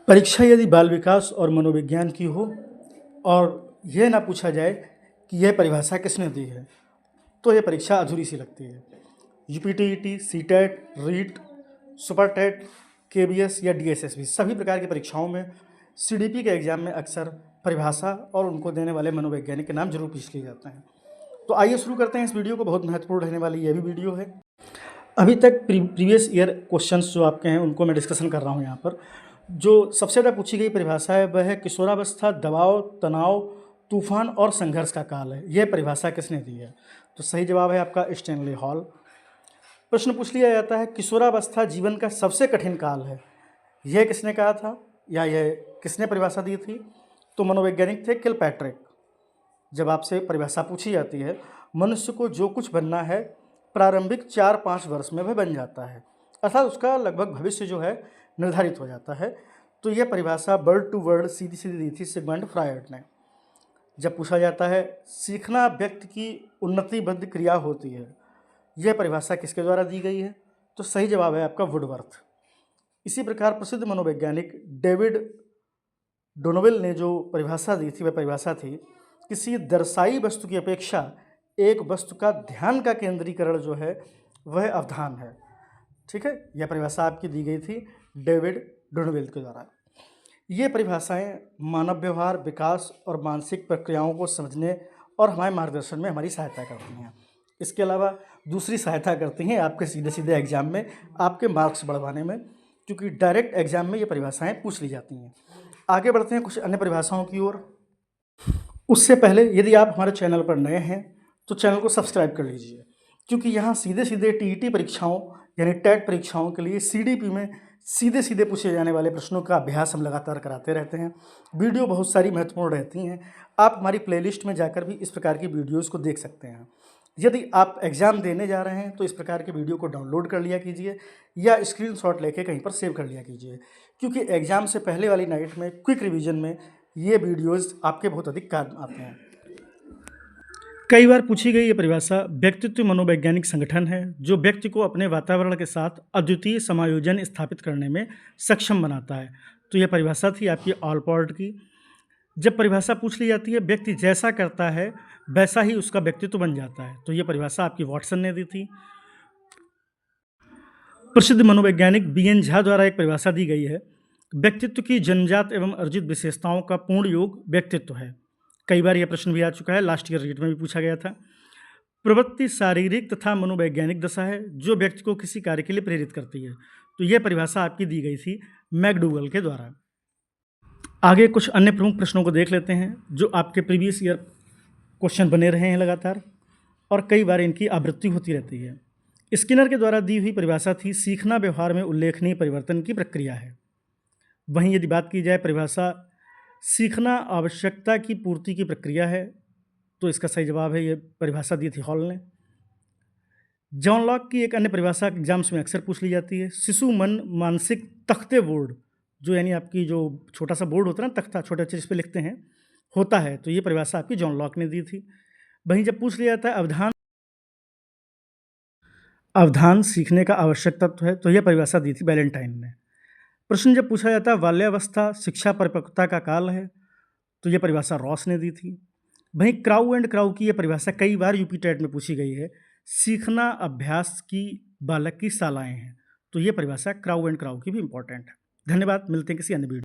परीक्षा यदि बाल विकास और मनोविज्ञान की हो और यह ना पूछा जाए कि यह परिभाषा किसने दी है, तो यह परीक्षा अधूरी सी लगती है। UPTET, CTET, REET, super TET, KVS या डीएसएसबी सभी प्रकार की परीक्षाओं में सीडीपी के एग्ज़ाम में अक्सर परिभाषा और उनको देने वाले मनोवैज्ञानिक के नाम जरूर पूछ लिए जाते हैं। तो आइए शुरू करते हैं इस वीडियो को। बहुत महत्वपूर्ण रहने वाली यह भी वीडियो है। अभी तक प्रीवियस ईयर क्वेश्चंस जो आपके हैं उनको मैं डिस्कशन कर रहा हूँ यहाँ पर। जो सबसे ज़्यादा पूछी गई परिभाषा है वह है किशोरावस्था, दबाव, तनाव, तूफान और संघर्ष का काल है। यह परिभाषा किसने दी है? तो सही जवाब है आपका स्टैनली हॉल। प्रश्न पूछ लिया जाता है किशोरावस्था जीवन का सबसे कठिन काल है, यह किसने कहा था या यह किसने परिभाषा दी थी? तो मनोवैज्ञानिक थे किलपैट्रिक। जब आपसे परिभाषा पूछी जाती है, मनुष्य को जो कुछ बनना है प्रारंभिक 4-5 वर्ष में वह बन जाता है, अर्थात उसका लगभग भविष्य जो है निर्धारित हो जाता है। तो यह परिभाषा वर्ड टू वर्ड सीधी सीधी दी थी सिगमंड फ्रायड ने। जब पूछा जाता है सीखना व्यक्ति की उन्नतिबद्ध क्रिया होती है, यह परिभाषा किसके द्वारा दी गई है? तो सही जवाब है आपका वुडवर्थ। इसी प्रकार प्रसिद्ध मनोवैज्ञानिक डेविड डोनोवेल ने जो परिभाषा दी थी वह परिभाषा थी किसी दर्शाई वस्तु की अपेक्षा एक वस्तु का ध्यान का केंद्रीकरण जो है वह अवधान है। ठीक है, यह परिभाषा आपकी दी गई थी डेविड डोनोवेल के द्वारा। ये परिभाषाएं मानव व्यवहार, विकास और मानसिक प्रक्रियाओं को समझने और हमारे मार्गदर्शन में हमारी सहायता करती हैं। इसके अलावा दूसरी सहायता करती हैं आपके सीधे सीधे एग्जाम में आपके मार्क्स बढ़वाने में, क्योंकि डायरेक्ट एग्जाम में ये परिभाषाएं पूछ ली जाती हैं। आगे बढ़ते हैं कुछ अन्य परिभाषाओं की ओर। उससे पहले यदि आप हमारे चैनल पर नए हैं तो चैनल को सब्सक्राइब कर लीजिए, क्योंकि यहाँ सीधे सीधे टीईटी परीक्षाओं यानी टेट परीक्षाओं के लिए सीडीपी में सीधे सीधे पूछे जाने वाले प्रश्नों का अभ्यास हम लगातार कराते रहते हैं। वीडियो बहुत सारी महत्वपूर्ण रहती हैं। आप हमारी प्लेलिस्ट में जाकर भी इस प्रकार की वीडियोज़ को देख सकते हैं। यदि आप एग्ज़ाम देने जा रहे हैं तो इस प्रकार के वीडियो को डाउनलोड कर लिया कीजिए या स्क्रीनशॉट लेके कहीं पर सेव कर लिया कीजिए, क्योंकि एग्ज़ाम से पहले वाली नाइट में क्विक रिवीजन में ये वीडियोज़ आपके बहुत अधिक काम आते हैं। कई बार पूछी गई ये परिभाषा व्यक्तित्व मनोवैज्ञानिक संगठन है जो व्यक्ति को अपने वातावरण के साथ अद्वितीय समायोजन स्थापित करने में सक्षम बनाता है। तो यह परिभाषा थी आपकी ऑलपोर्ट की। जब परिभाषा पूछ ली जाती है व्यक्ति जैसा करता है वैसा ही उसका व्यक्तित्व बन जाता है, तो यह परिभाषा आपकी वॉटसन ने दी थी। प्रसिद्ध मनोवैज्ञानिक बीएन झा द्वारा एक परिभाषा दी गई है व्यक्तित्व की जन्मजात एवं अर्जित विशेषताओं का पूर्ण योग व्यक्तित्व है। कई बार यह प्रश्न भी आ चुका है, लास्ट ईयर रीट में भी पूछा गया था। प्रवृत्ति शारीरिक तथा मनोवैज्ञानिक दशा है जो व्यक्ति को किसी कार्य के लिए प्रेरित करती है। तो यह परिभाषा आपकी दी गई थी मैकडूगल के द्वारा। आगे कुछ अन्य प्रमुख प्रश्नों को देख लेते हैं जो आपके प्रीवियस ईयर क्वेश्चन बने रहे हैं लगातार और कई बार इनकी आवृत्ति होती रहती है। स्किनर के द्वारा दी हुई परिभाषा थी सीखना व्यवहार में उल्लेखनीय परिवर्तन की प्रक्रिया है। वहीं यदि बात की जाए परिभाषा सीखना आवश्यकता की पूर्ति की प्रक्रिया है, तो इसका सही जवाब है ये परिभाषा दी थी हॉल ने। जॉन लॉक की एक अन्य परिभाषा एग्जाम्स में अक्सर पूछ ली जाती है शिशु मन मानसिक तख्ते बोर्ड, जो यानी आपकी जो छोटा सा बोर्ड होता है ना, तख्ता छोटे बच्चे जिस पे लिखते हैं होता है, तो ये परिभाषा आपकी जॉन लॉक ने दी थी। वहीं जब पूछ लिया जाता है अवधान सीखने का आवश्यक तत्व है, तो यह परिभाषा दी थी बैलेंटाइन ने। प्रश्न जब पूछा जाता है बाल्यावस्था शिक्षा परिपक्वता का काल है, तो यह परिभाषा रॉस ने दी थी। वहीं क्राउ एंड क्राउ की यह परिभाषा कई बार यूपी टेट में पूछी गई है सीखना अभ्यास की बालक की शालाएं हैं, तो यह परिभाषा क्राउ एंड क्राउ की भी इंपॉर्टेंट है। धन्यवाद, मिलते हैं किसी अन्य वीडियो।